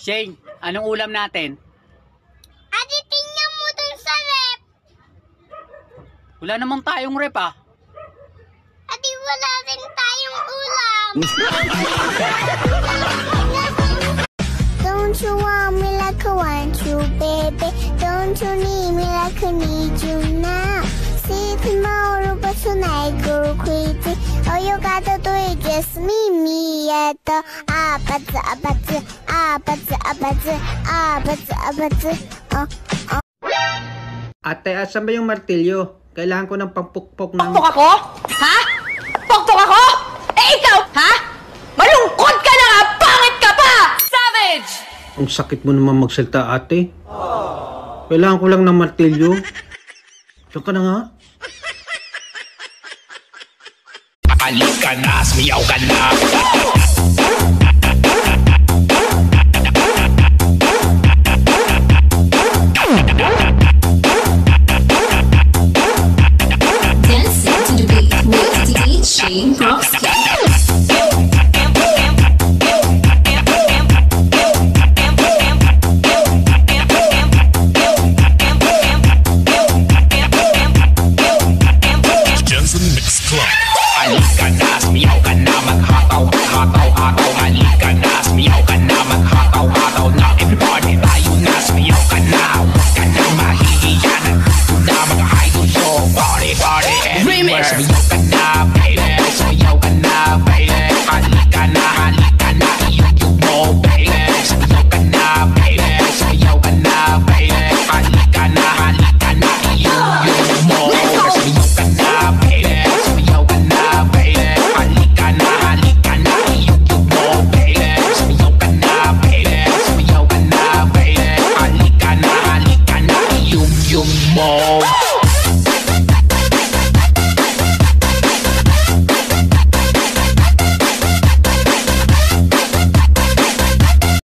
Shane, anong ulam natin? Ate, tingnan mo dun sa rep. Wala namang tayong rep ah. Ate, wala rin tayong ulam. Don't you want me like I want you, baby? Don't you need me like I need you now? See tomorrow, but tonight go crazy. All you gotta do is just meet me at the abattoir, abattoir, abattoir, abattoir, abattoir, abattoir. Ate, asan ba yung martilyo? Kailangan ko ng pagpukpok ng... Pokpok ako? Ha? Pokpok ako? Eh ikaw, ha? Malungkot ka na nga! Pangit ka pa! Savage! Ang sakit mo naman magsalita, ate. Kailangan ko lang ng martilyo. Diyan ka na nga. Alik ka na, sumiyaw ka na.